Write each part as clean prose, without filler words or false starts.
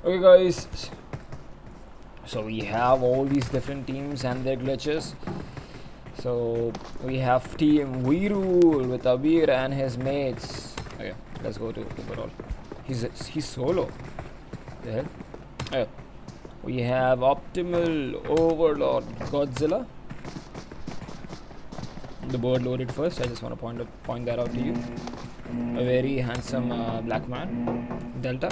Okay guys, so we have all these different teams and their glitches. So we have team We Rule with Abir and his mates. Okay, let's go to overall. He's solo. The hell? Okay. We have Optimal Overlord Godzilla. The board loaded first. I just want to point that out to you. A very handsome black man, Delta.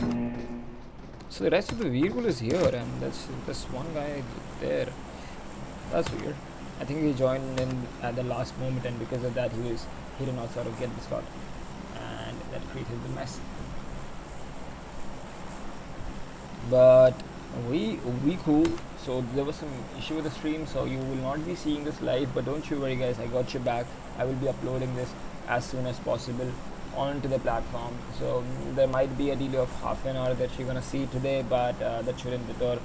So the rest of the vehicle is here, and that's this one guy there. That's weird. I think he joined in at the last moment, and because of that, he did not sort of get the slot, and that created the mess. But we cool. So there was some issue with the stream, so you will not be seeing this live. But don't you worry, guys. I got your back. I will be uploading this as soon as possible onto the platform. So there might be a delay of half an hour that you're gonna see today, but that shouldn't deter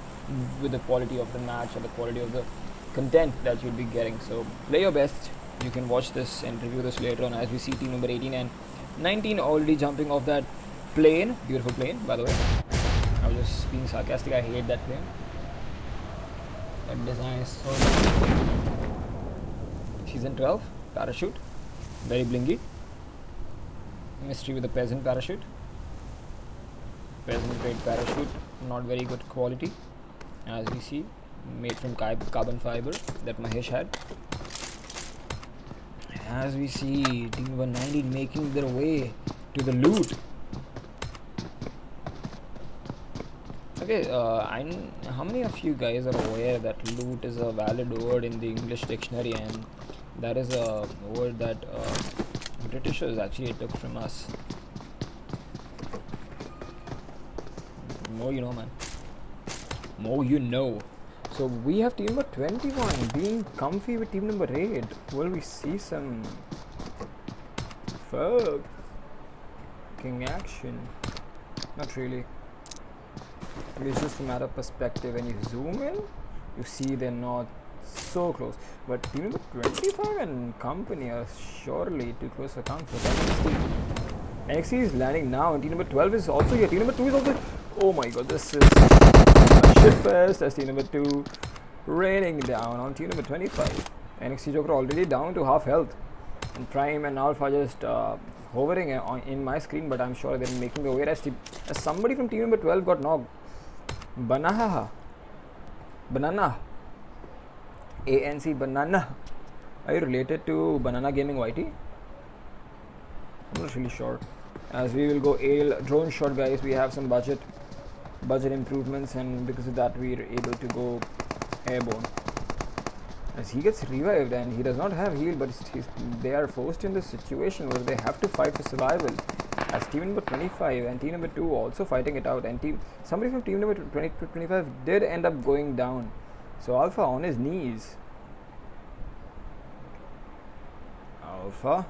with the quality of the match or the quality of the content that you'll be getting. So play your best. You can watch this and review this later on as we see team number 18 and 19 already jumping off that plane. Beautiful plane, by the way. I was just being sarcastic. I hate that plane. That design is so nice. Season 12 parachute, very blingy. Mystery with the peasant parachute. Peasant grade parachute, not very good quality, as we see, made from carbon fiber that Mahesh had. As we see, team number 19 making their way to the loot. Okay, how many of you guys are aware that loot is a valid word in the English dictionary, and that is a word that Britishers actually took from us? More you know, man. More you know. So we have team number 21 being comfy with team number 8. Will we see some fucking action? Not really. It's just a matter of perspective. When you zoom in, you see they're not so close. But team number 25 and company are surely too close to account for that. NXT is landing now, and team number 12 is also here. Team number 2 is also. Oh my god, this is a shit fest. As team number 2 raining down on team number 25. NXT Joker already down to half health, and Prime and Alpha just hovering in my screen, but I'm sure they're making the way. As somebody from team number 12 got knocked. Banana. ANC Banana. Are you related to Banana Gaming YT? I'm not really sure. As we will go AIL drone shot, guys. We have some budget improvements, and because of that we're able to go airborne. As he gets revived and he does not have heal, but they are forced in this situation where they have to fight for survival. As team number 25 and team number 2 also fighting it out, and somebody from team number 25 did end up going down. So Alpha on his knees. Alpha.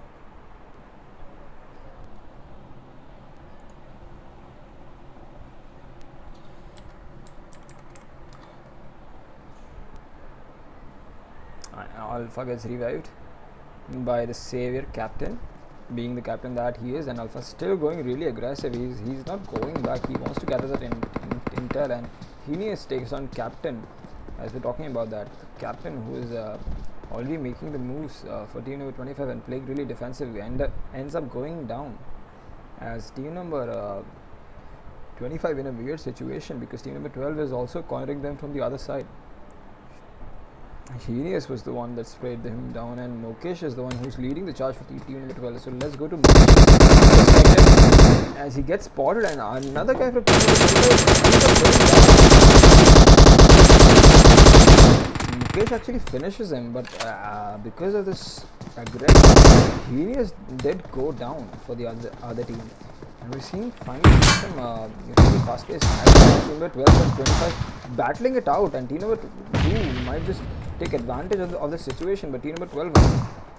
Alpha gets revived by the savior captain, being the captain that he is, and Alpha still going really aggressive. He's not going back. He wants to gather that intel, and Henius takes on captain. As we're talking about that, the captain who is already making the moves for team number 25 and playing really defensive, ends up going down. As team number 25 in a weird situation, because team number 12 is also cornering them from the other side. Henius was the one that sprayed him down, and Mokesh is the one who's leading the charge for team number 12. So let's go to Mokesh as he gets spotted, and another guy from team number 12 Mokesh actually finishes him, but because of this aggression, Henius did go down for the other team. And we're seeing finally some fast pace. Team number 12 and 25 battling it out, and team number 2 might just take advantage of the situation, but team number 12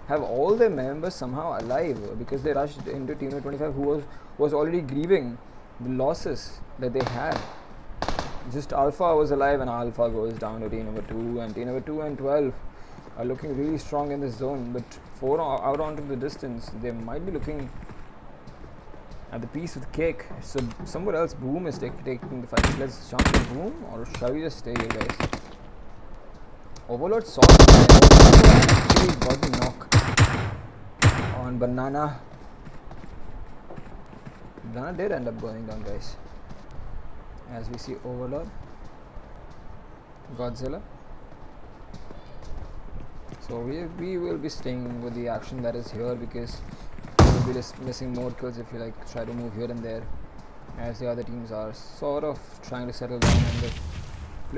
have all their members somehow alive because they rushed into team number 25, who was already grieving the losses that they had. Just Alpha was alive, and Alpha goes down to team number 2, and team number 2 and 12 are looking really strong in this zone, but 4 out onto the distance, they might be looking at the piece with cake. So somewhere else, Boom is taking the fight. Let's jump to Boom, or shall we just stay here, guys? Overlord saw the guy. Actually got the knock on Banana. Banana did end up going down, guys. As we see Overlord, Godzilla. So we will be staying with the action that is here, because we'll be just missing more kills if you like try to move here and there, as the other teams are sort of trying to settle down.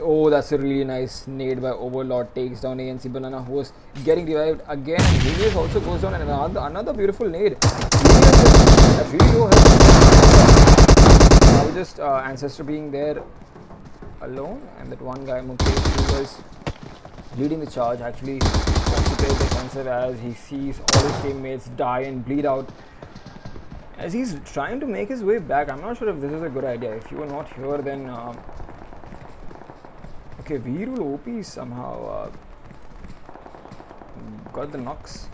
Oh, that's a really nice nade by Overlord, takes down ANC Banana, who was getting revived again. Helios also goes down, and another beautiful nade. That's really low health. Now just Ancestor being there alone, and that one guy Mukesh, who was leading the charge, actually wants to play defensive as he sees all his teammates die and bleed out as he's trying to make his way back. I'm not sure if this is a good idea. If you were not here, then okay, Veerul OP somehow got the knocks.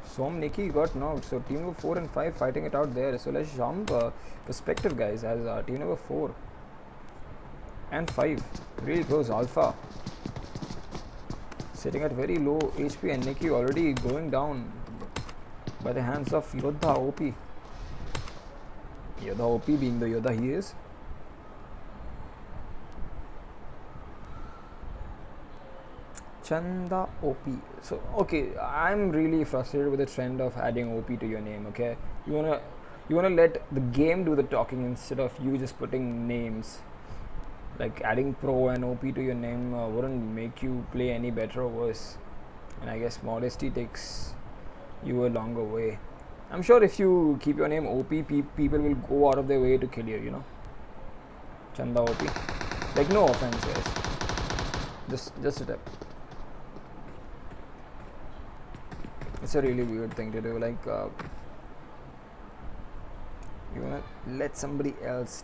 Som Nikki got knocked, so team number 4 and 5 fighting it out there. So let's jump perspective, guys, as team number 4 and 5 really close. Alpha sitting at very low HP, and Nikki already going down by the hands of Yodha OP. Yodha OP being the Yodha he is. Chanda OP. So okay, I'm really frustrated with the trend of adding OP to your name. Okay, you wanna let the game do the talking instead of you just putting names. Like adding pro and OP to your name wouldn't make you play any better or worse, and I guess modesty takes you a longer way. I'm sure if you keep your name OP, people will go out of their way to kill you, you know. Chanda OP. Like, no offense, guys. Just a tip. It's a really weird thing to do. Like, you wanna let somebody else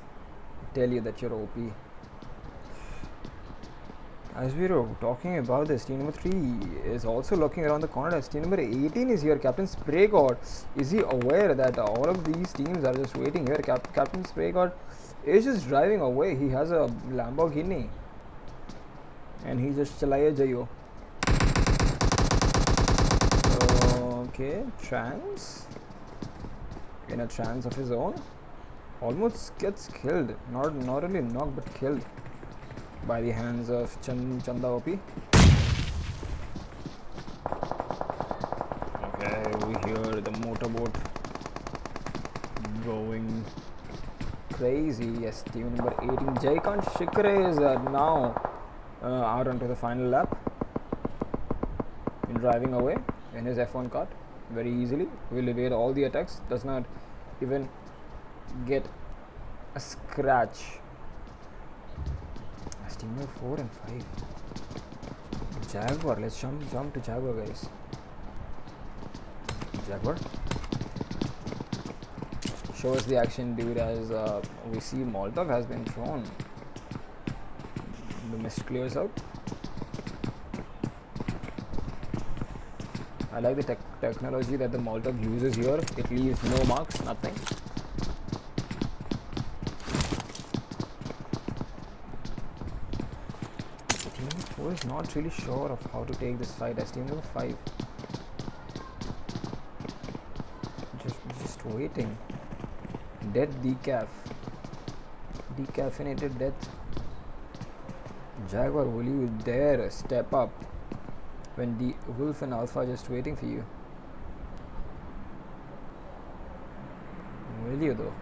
tell you that you're OP. As we were talking about this, team number 3 is also looking around the corner as team number 18 is here. Captain Spray God, is he aware that all of these teams are just waiting here? Captain Spray God is just driving away. He has a Lamborghini and he just chalaya jayo. Okay, trance in a trance of his own, almost gets killed. Not only knocked but killed by the hands of Chanda OP. Okay, we hear the motorboat going crazy. Yes, team number 18, Jaikant Shikare, is now out onto the final lap, driving away in his F1 kart very easily. Will evade all the attacks, does not even get a scratch. Team number 4 and 5. Jaguar, let's jump to Jaguar, guys. Jaguar, show us the action, dude, as we see Molotov has been thrown. The mist clears out. I like the technology that the Molotov uses here. It leaves no marks, nothing. Is not really sure of how to take this fight as team number 5 just waiting. Death decaffeinated death. Jaguar, will you dare step up when the Wolf and Alpha are just waiting for you? Will you though?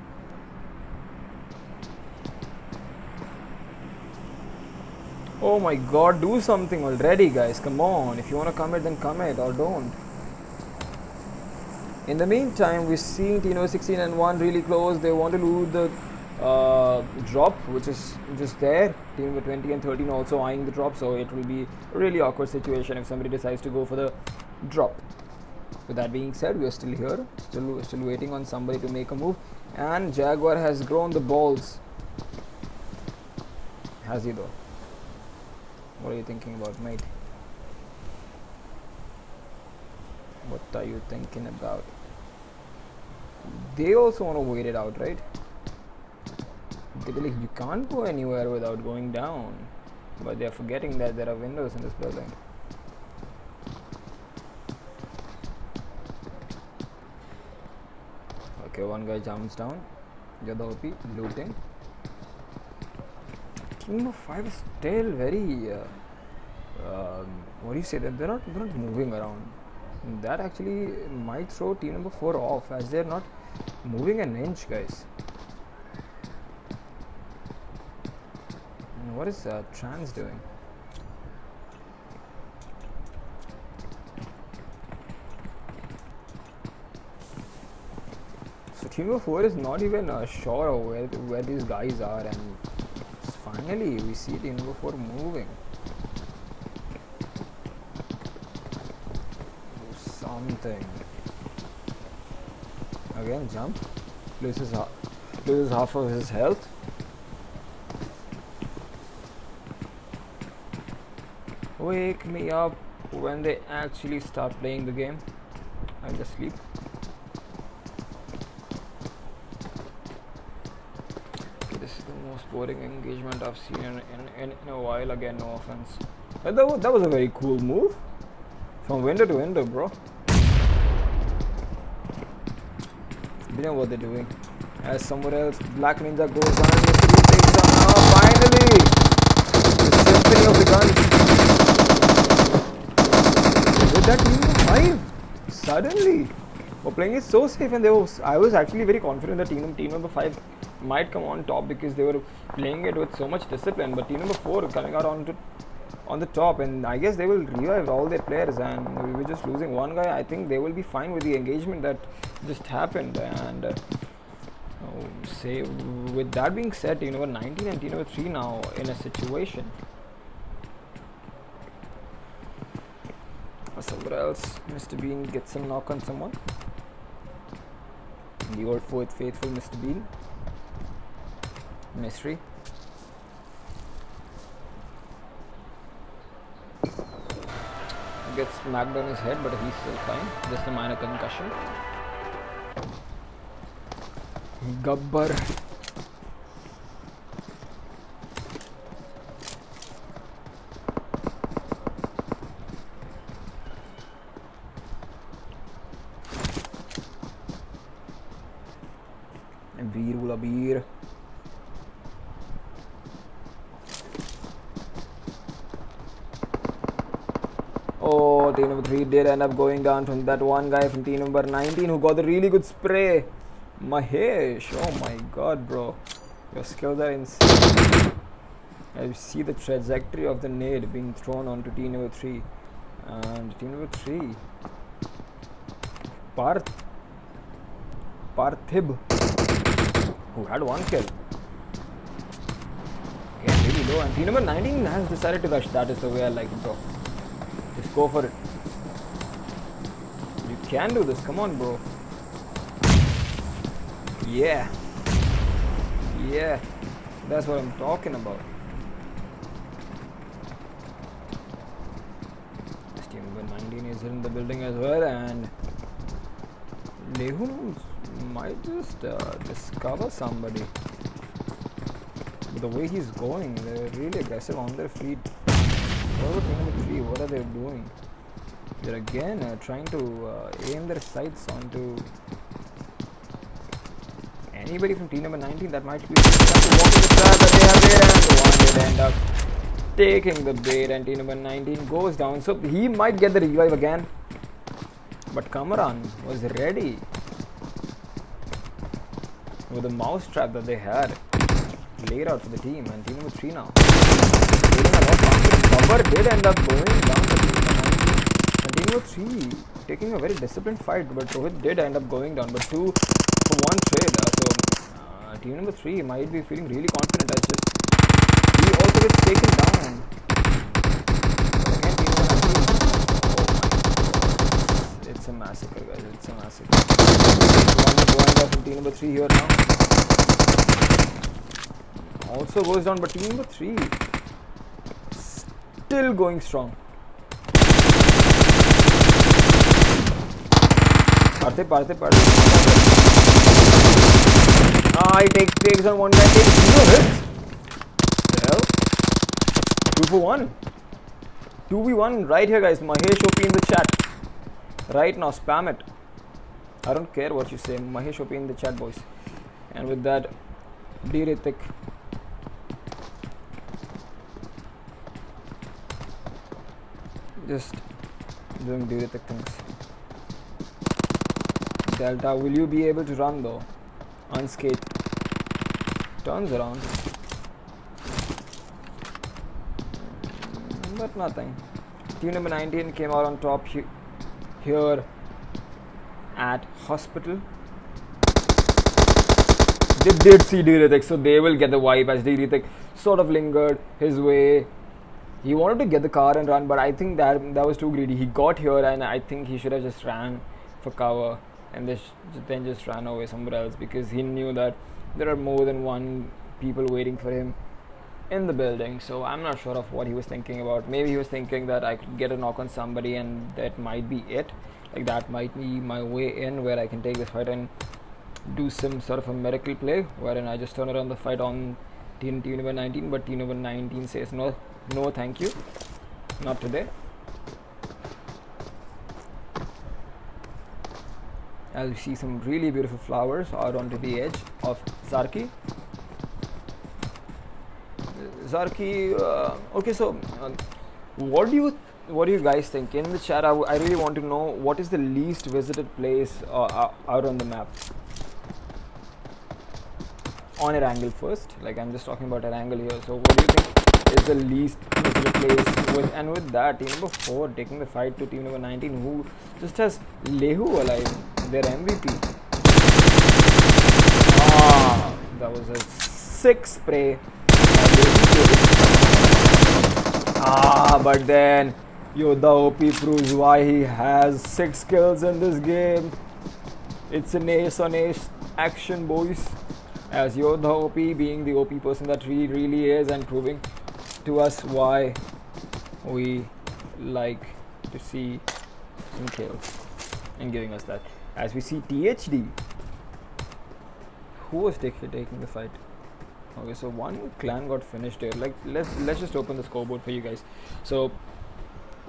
Oh my god, do something already, guys. Come on. If you want to commit, then commit, or don't. In the meantime, we're seeing team number 16 and 1 really close. They want to loot the drop, which is just there. Team number 20 and 13 also eyeing the drop, so it will be a really awkward situation if somebody decides to go for the drop. With that being said, we are still here, still waiting on somebody to make a move, and Jaguar has grown the balls. Has he though? What are you thinking about, mate? What are you thinking about? They also want to wait it out, right? They believe you can't go anywhere without going down. But they are forgetting that there are windows in this building. Okay, one guy jumps down. The other OP looting. Team number 5 is still very what do you say, that they're not moving around. That actually might throw team number 4 off, as they're not moving an inch, guys. And what is Trans doing? So team number 4 is not even sure of where these guys are, and finally we see team number 4 moving. Something. Again, jump. Loses half of his health. Wake me up when they actually start playing the game. I'll just sleep. Okay, this is the most boring engagement I've seen in a while. Again, no offense. But that was a very cool move. From window to window, bro. You know what they're doing. As somewhere else, Black Ninja goes down and Mr. B takes down. Oh, finally! The symphony of the guns. With that team 5, suddenly, we're playing it so safe, and I was actually very confident that team number 5 might come on top because they were playing it with so much discipline. But team number 4 coming out on the top, and I guess they will revive all their players, and we were just losing one guy. I think they will be fine with the engagement that just happened. And say, with that being said, team number 19 and team number 3 now in a situation. Somewhere else, Mr. Bean gets a knock on someone. The old faithful Mr. Bean. Mystery. Gets smacked on his head, but he's still fine. Just a minor concussion. Gabbar. Veer Beer. Oh, team number 3 did end up going down from that one guy from team number 19 who got the really good spray. Mahesh. Oh my god, bro. Your skills are insane. I see the trajectory of the nade being thrown onto team number 3. And team number 3. Parthib, who had 1 kill. Okay, really low. And team number 19 has decided to rush. That is the way I like it, bro. Just go for it. You can do this. Come on, bro. Yeah. Yeah. That's what I'm talking about. This team number 19 is in the building as well, and Lehu might just discover somebody. But the way he's going, they're really aggressive on their feet. What about team number 3? What are they doing? They're again trying to aim their sights onto anybody from team number 19 that might be able to walk in the trap that they have there, and one did end up taking the bait, and team number 19 goes down. So he might get the revive again. But Kamaran was ready with the mouse trap that they had laid out for the team, and team number 3 now. Cover did end up going down to team number 19, and team number 3 taking a very disciplined fight, but Rohit did end up going down, but 2 for 1 trade. So team number 3 might be feeling really confident as just he also gets taken down. But again, team number 19, oh my, it's a massacre, guys. It's a massacre. One guy from team number 3 here now. Also goes down, but team number 3 still going strong. Parthe. He takes on one guy, takes 0 hits. The hell? 2 for 1. 2v1 right here, guys. Mahesh OP in the chat. Right now, spam it. I don't care what you say. Mahesh OP in the chat, boys. And with that, D Ritik. Just doing D Ritik things. Delta, will you be able to run though? Unscathed. Turns around. But nothing. Team number 19 came out on top here at hospital. They did see D Ritik, so they will get the wipe as D Ritik sort of lingered his way. He wanted to get the car and run, but I think that was too greedy. He got here, and I think he should have just ran for cover and then just ran away somewhere else, because he knew that there are more than one people waiting for him in the building. So I'm not sure of what he was thinking about. Maybe he was thinking that I could get a knock on somebody and that might be it. Like that might be my way in, where I can take this fight and do some sort of a miracle play, wherein I just turn around the fight on team number 19. But team number 19 says no thank you, not today. As we see some really beautiful flowers out onto the edge of Zarki. Okay, so what do you guys think? In the chat, I really want to know what is the least visited place out on the map. On Erangel first, like I'm just talking about Erangel here. So what do you think is the least visited place? With that, team number 4 taking the fight to team number 19, who just has Lehu alive, their MVP. That was a sick spray. But then Yodha OP proves why he has 6 kills in this game. It's an ace on ace action, boys. As Yodha OP being the OP person that he really is, and proving to us why we like to see some kills and giving us that. As we see THD, who was taking the fight. Okay, so one clan got finished here. Like let's just open the scoreboard for you guys. So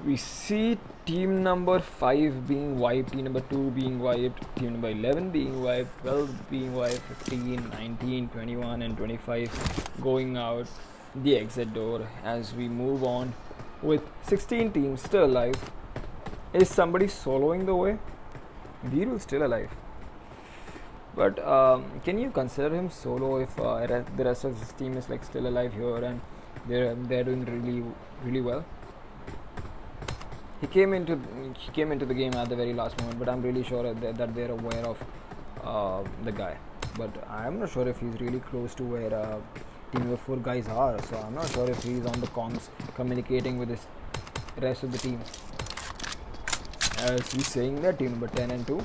we see team number 5 being wiped, team number 2 being wiped, team number 11 being wiped, 12 being wiped, 15, 19, 21 and 25 going out the exit door. As we move on with 16 teams still alive. Is somebody soloing the way? Viru's still alive. But can you consider him solo if the rest of his team is like still alive here and they're doing really well? He came into the game at the very last moment, but I'm really sure that they're aware of the guy. But I'm not sure if he's really close to where team number 4 guys are. So I'm not sure if he's on the comms communicating with his rest of the team. As he's saying that team number 10 and 2.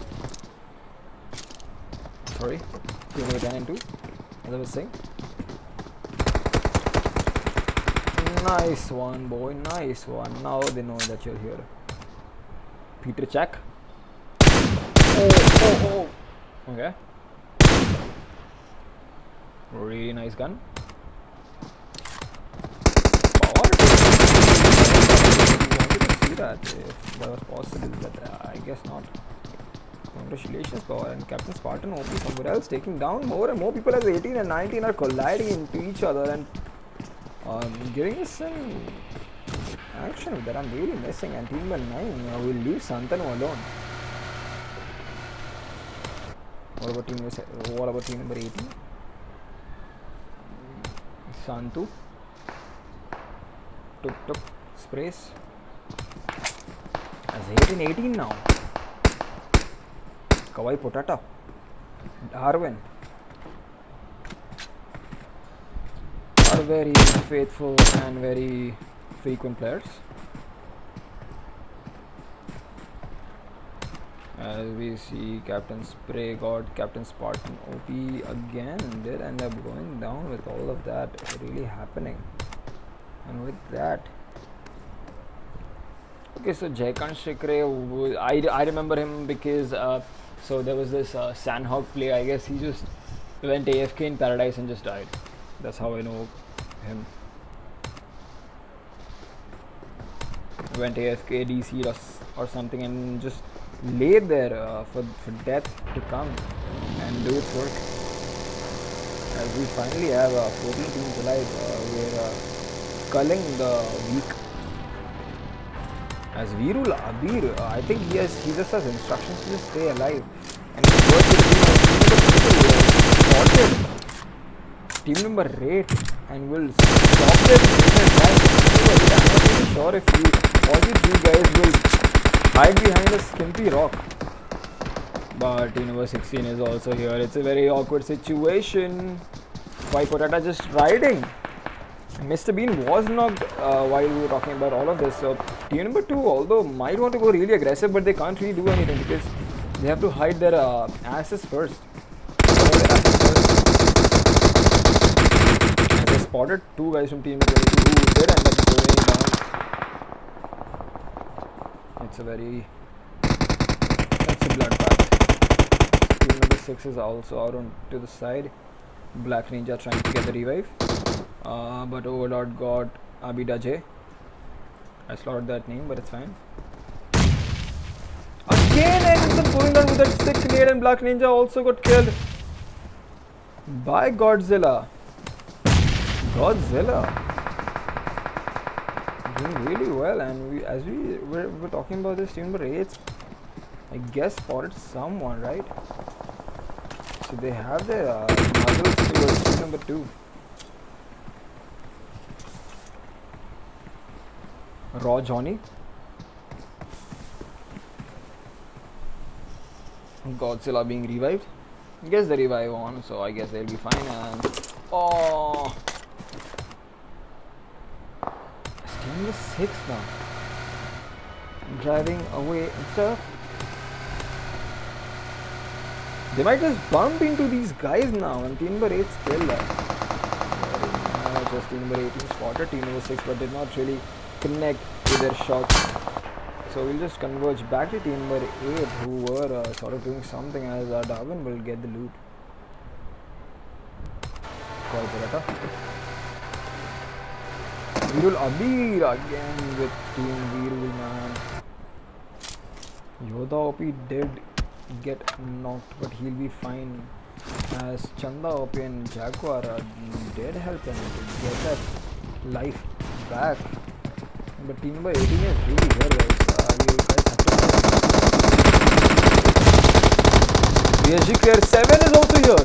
Sorry, team number 10 and 2. As I was saying. Nice one, boy. Nice one. Now they know that you're here. Peter check. Oh. Okay. Really nice gun. Power. I wanted to see that if that was possible, but I guess not. Congratulations, Power. And Captain Spartan OP somewhere else, taking down more and more people as 18 and 19 are colliding into each other and giving us some action that I'm really missing. And team number 9 will leave Santanu alone. What about team number 18? Santu took sprays as 18 now. Kawai Potata, Darwin are very faithful and very frequent players. As we see Captain Spray got Captain Spartan OP again, did end up going down with all of that really happening. And with that, okay, so Jaykant Shikre, I remember him because so there was this Sandhawk play. I guess he just He went AFK in Paradise and just died. That's how I know him. He went AFK, DC'd or something and just laid there for death to come and do its work. As we finally have 14 teams alive, we're culling the weak. As Virul Abir, I think he just has instructions to just stay alive. And he works with the team number 8 and will stop them in their tracks. I'm not really sure if all these guys will hide behind a skimpy rock. But team number 16 is also here. It's a very awkward situation. Why Potata just riding? Mr. Bean was knocked while we were talking about all of this. So team number 2, although might want to go really aggressive, but they can't really do anything because they have to hide their asses first. As I spotted 2 guys from team 22 who did end up going down. It's a bloodbath. Team number 6 is also out on to the side. Black Ninja trying to get the revive. But Overlord got Abidaje. I slaughtered that name, but it's fine. Again, ends up going down with that 6 nade, and Black Ninja also got killed by Godzilla. Doing really well, and as we were talking about this, team number 8, I guess spotted someone, right? So they have their muzzles towards team number 2. Raw Johnny. Godzilla being revived. Gets the revive on, so I guess they'll be fine. And oh, team number 6 now. Driving away and stuff. They might just bump into these guys now, and team number 8 still there. Just team number 18 spotted team number 6, but did not really connect with their shots. So we'll just converge back to team number 8, who were sort of doing something, as Darwin will get the loot. Call Parata. Virul Abir again with team Virul, man. Yoda OP did get knocked, but he'll be fine. As Chanda OP and Jaguar did help him to get that life back. But team number 18 is really here, guys. You guys have to. PSG Clear 7 is also here.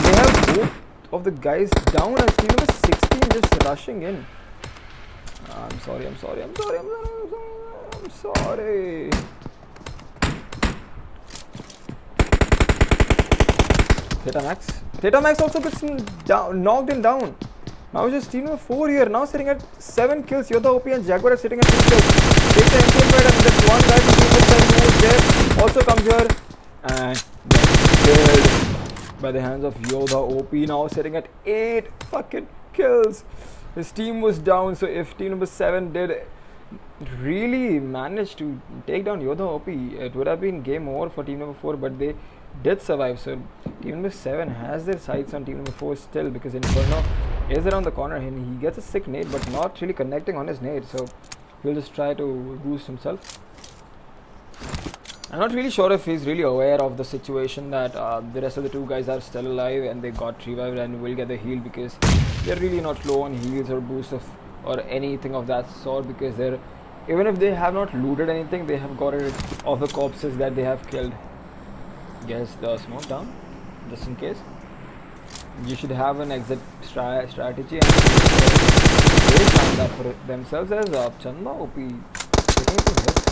They have both of the guys down, as team number 16 just rushing in. I'm sorry. Theta Max also gets knocked and down. Now just team number 4 here, now sitting at 7 kills. Yoda OP and Jaguar are sitting at 2 kills. Take the MP and that one guy from team number 7 who is there also comes here and gets killed by the hands of Yoda OP, now sitting at 8 fucking kills. His team was down, so if team number 7 did really manage to take down Yoda OP, it would have been game over for team number 4, but they did survive. So team number 7 has their sights on team number 4 still, because Inferno is around the corner and he gets a sick nade, but not really connecting on his nade, so he'll just try to boost himself. I'm not really sure if he's really aware of the situation that the rest of the 2 guys are still alive and they got revived and will get the heal, because they're really not low on heals or boosts or anything of that sort, because they're, even if they have not looted anything, they have got rid of the corpses that they have killed. Guess the smoke down, just in case. You should have an exit strategy and they found that for themselves, as Chanda OP taking some hits.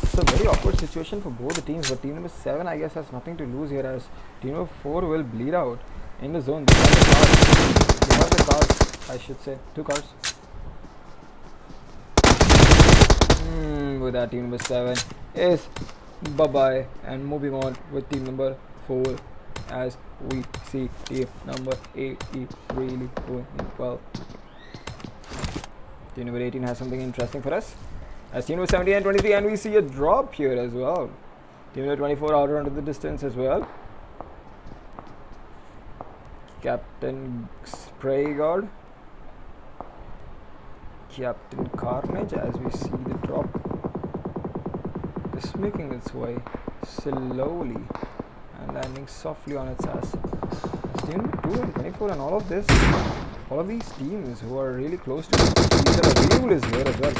It's a very awkward situation for both the teams, but team number 7 I guess has nothing to lose here, as team number 4 will bleed out in the zone. They have the cars, I should say, 2 cars. With that, team number 7 is bye-bye, and moving on with team number 4, as we see team number 8 is really doing well. Team number 18 has something interesting for us. as team number 17 and 23, and we see a drop here as well. Team number 24 out onto the distance as well. Captain Spray Guard, Captain Carnage, as we see the drop just making its way slowly and landing softly on its ass. Team 2 and 24 and all of these teams who are really close to each other. Rule is here as well.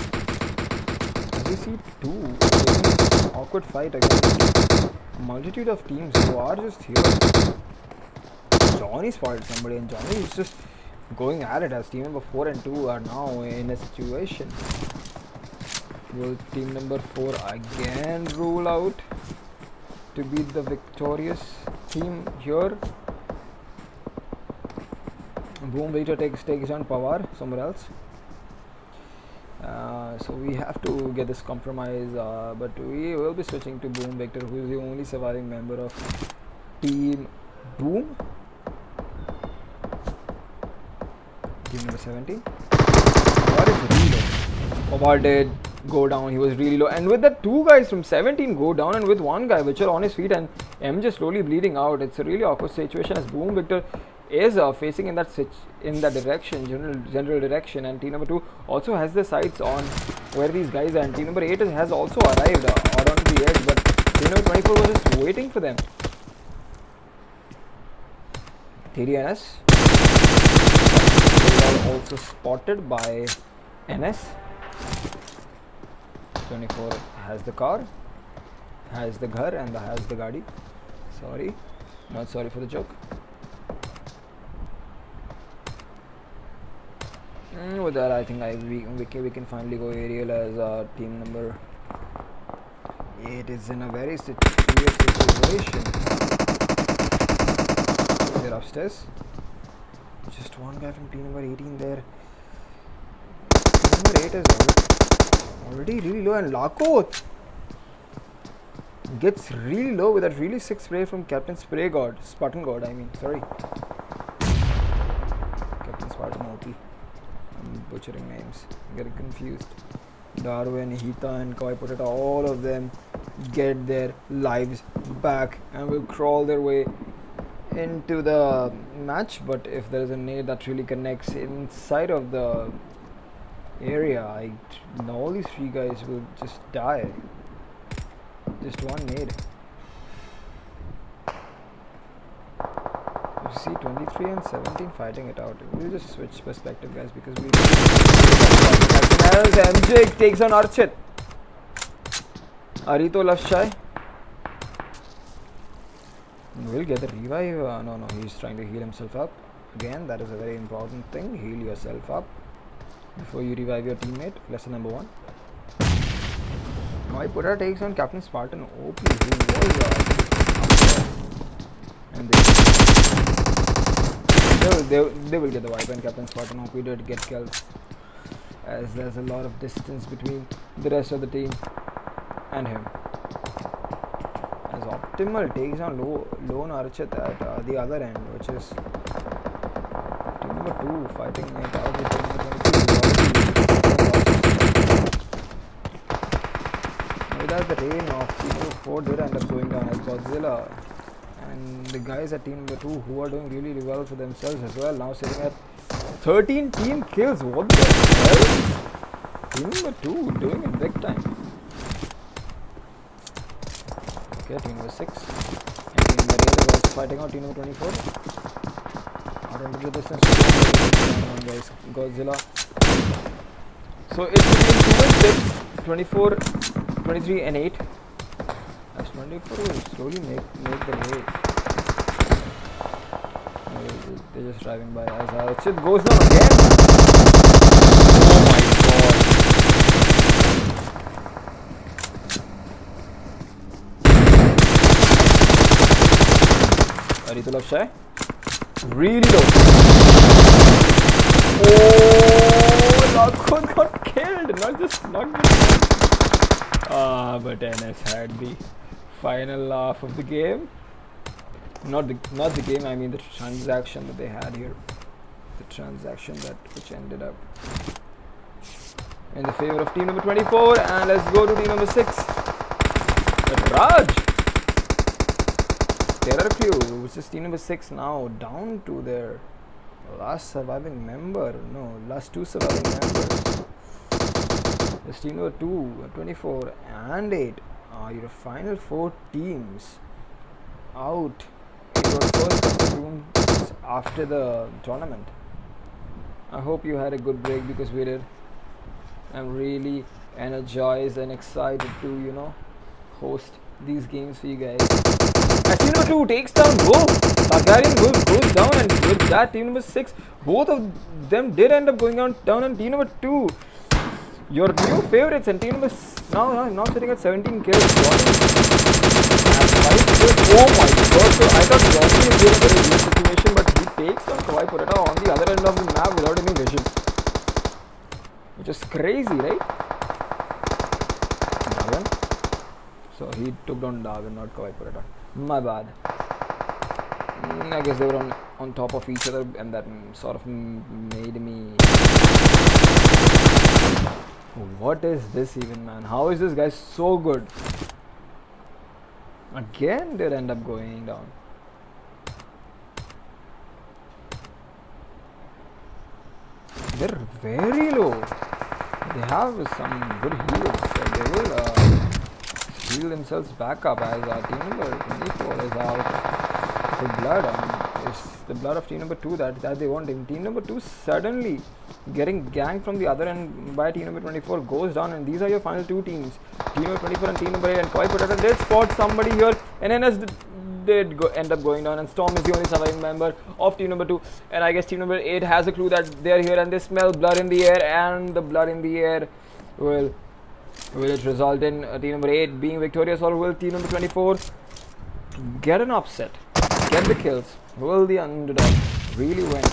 As we see 2 taking an awkward fight against a multitude of teams who are just here. Johnny spotted somebody, and Johnny is just going at it as team number 4 and 2 are now in a situation. Will team number 4 again rule out to be the victorious team here? Boom Victor takes on Pawar somewhere else. So we have to get this compromise, but we will be switching to Boom Victor, who is the only surviving member of Team Boom. Team number 17. What is reload? Pawar did go down. He was really low, and with the 2 guys from 17 go down, and with 1 guy which are on his feet, and M just slowly bleeding out. It's a really awkward situation as Boom Victor is facing in that direction, general direction, and team number 2 also has the sights on where these guys are, and team number 8 has also arrived out onto the edge, but team number 24 was just waiting for them. TDNS also spotted by NS. 24 has the car, has the ghar, and has the gadi. Sorry, not sorry for the joke. With that, I think we can finally go aerial as team number 8 is in a very serious situation. They're upstairs. Just 1 guy from team number 18 there. Team number 8 is already really low, and Lakot gets really low with that really sick spray from Captain Spray God. Spartan God, I mean, sorry. Captain Spartan OP. I'm butchering names. I'm getting confused. Darwin, Hita, and Koi Potato, all of them get their lives back and will crawl their way into the match. But if there is a nade that really connects inside of the area, all these 3 guys will just die. Just 1 nade. You see 23 and 17 fighting it out. We'll just switch perspective, guys, because we as MJ takes on Archit. Arito Lafshai will get the revive. No, he's trying to heal himself up. Again, that is a very important thing. Heal yourself up before you revive your teammate. Lesson number 1. Koi Pura takes on Captain Spartan OP, who was and they will get the wipe, and Captain Spartan OP did get killed, as there's a lot of distance between the rest of the team and him. As Optimal takes on Lone Archit at the other end, which is team number 2 fighting it out with team number 22. Without the rain of team number 4 did end up going down as Godzilla, and the guys at team number 2 who are doing really well for themselves as well, now sitting at 13 team kills. What the hell? Team number 2 doing it big time. Okay, team number 6 and team number 8 is also fighting out team number 24. Out onto the distance, guys, Godzilla. So it's between 2 and 6, 24, 23 and 8. As 24 will slowly make the way. They're just driving by as Archit goes down again. Oh my god. Arito Lafshai. Really low. Oh, Lakot got killed. Not just knocked him. But NS had the final laugh of the game. Not the game, I mean the transaction that they had here. The transaction which ended up in the favor of team number 24. And let's go to team number 6. Raj. Terror Crew, which is team number 6 now, down to their last surviving member. No, last 2 surviving members. It's team number 2, 24 and 8. Your final 4 teams out in your first of the rooms after the tournament. I hope you had a good break, because we did. I'm really energized and excited to, host these games for you guys. As team number 2 takes down Wolf, Targaryen Wolf goes down, and with that, team number 6, both of them did end up going down, and team number 2, your new favorites, and team number now sitting at 17 kills. Johnny at 5 kills. Oh my god! So I thought Johnny is in a very weak situation, but he takes down Kawhi Poretta on the other end of the map without any vision, which is crazy, right? Darwin. So he took down Darwin, not Kawhi Poretta. My bad. I guess they were on top of each other, and that sort of made me. What is this even, man? How is this guy so good? Again, they end up going down. They're very low. They have some good heals, so they will heal themselves back up, as team number 24 is out with blood. It's the blood of team number 2 that they want. Team number 2 suddenly getting ganked from the other end by team number 24 goes down, and these are your final 2 teams, team number 24 and team number 8. And Kawhi Poretta did spot somebody here, and NS did end up going down, and Storm is the only surviving member of team number 2. And I guess team number 8 has a clue that they're here, and they smell blood in the air, and the blood in the air will it result in team number 8 being victorious, or will team number 24 get an upset, get the kills? Will the underdog really win?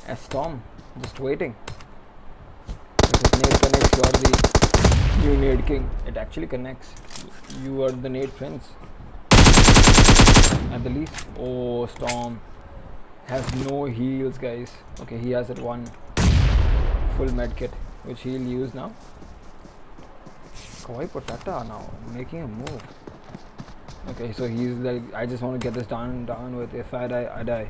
As Storm just waiting. If his nade connects, you are the new nade king. It actually connects. You are the nade prince at the least. Oh, Storm has no heals, guys. Okay, he has that one full medkit, which he'll use now. Kawhi Poretta now making a move. Okay, so he's like, I just want to get this done with. If I die, I die.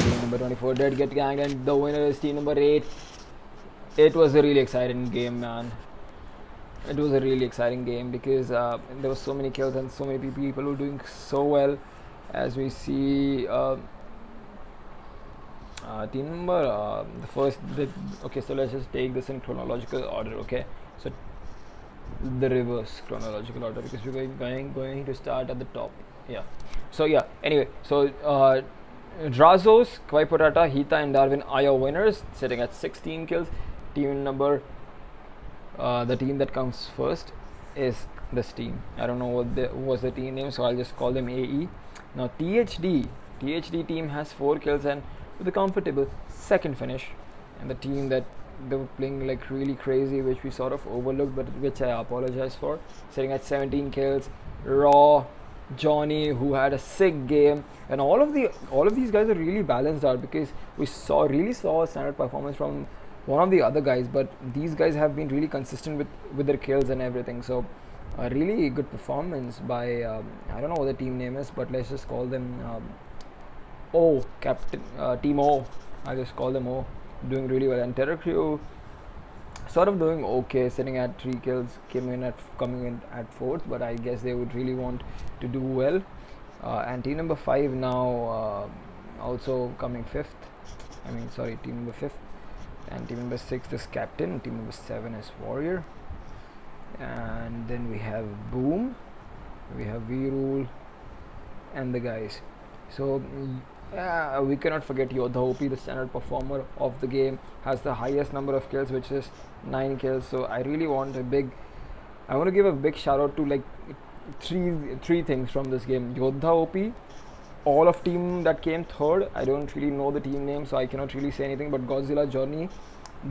Team number 24 did get ganked, and the winner is team number 8. It was a really exciting game, man. It was a really exciting game, because there were so many kills and so many people who were doing so well. As we see, team number the first. Okay, so let's just take this in chronological order. Okay, so the reverse chronological order, because we're going to start at the top. Yeah. So yeah. Anyway, so Drazos, Kawhi Poretta, Hita, and Darwin are your winners, sitting at 16 kills. Team number, the team that comes first is this team. I don't know what was the team name, so I'll just call them AE. Now THD team has 4 kills and with a comfortable second finish, and the team that they were playing like really crazy, which we sort of overlooked, but which I apologize for, sitting at 17 kills. Raw, Johnny, who had a sick game, and all of these guys are really balanced out, because we really saw a standard performance from one of the other guys, but these guys have been really consistent with their kills and everything. So a really good performance by I don't know what the team name is, but let's just call them Captain Team O. I'll just call them O, doing really well. And Terror Crew sort of doing okay, sitting at 3 kills, coming in at 4th, but I guess they would really want to do well. And team number 5 now also coming 5th. Team number 5th. And team number 6 is Captain. Team number 7 is Warrior. And then we have Boom, we have V-Rule, and the guys. So we cannot forget Yodha OP, the standard performer of the game, has the highest number of kills, which is 9 kills. So I really want to give a big shout out to like three things from this game. Yodha OP, all of team that came 3rd, I don't really know the team name, so I cannot really say anything, but Godzilla, Journey,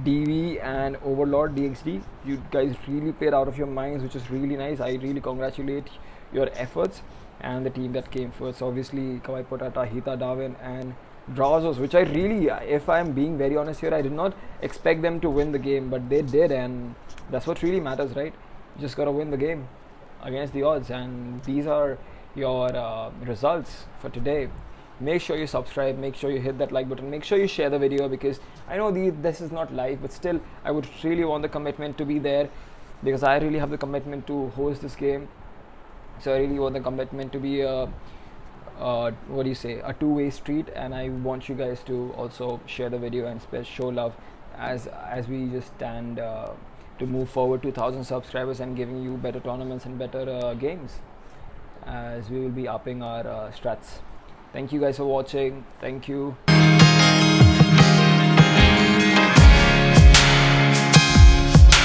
DV, and Overlord DXD, you guys really played out of your minds, which is really nice. I really congratulate your efforts. And the team that came first, obviously Kawhi Poretta, Hita, Darwin, and draws was, which I really, if I'm being very honest here, I did not expect them to win the game, but they did, and that's what really matters, right? You just gotta win the game against the odds, and these are your results for today. Make sure you subscribe, make sure you hit that like button, make sure you share the video, because I know this is not live, but still I would really want the commitment to be there, because I really have the commitment to host this game. So I really want the commitment to be a what do you say, a two-way street, and I want you guys to also share the video and show love as we just stand to move forward to 1,000 subscribers and giving you better tournaments and better games, as we will be upping our strats. Thank you guys for watching. Thank you.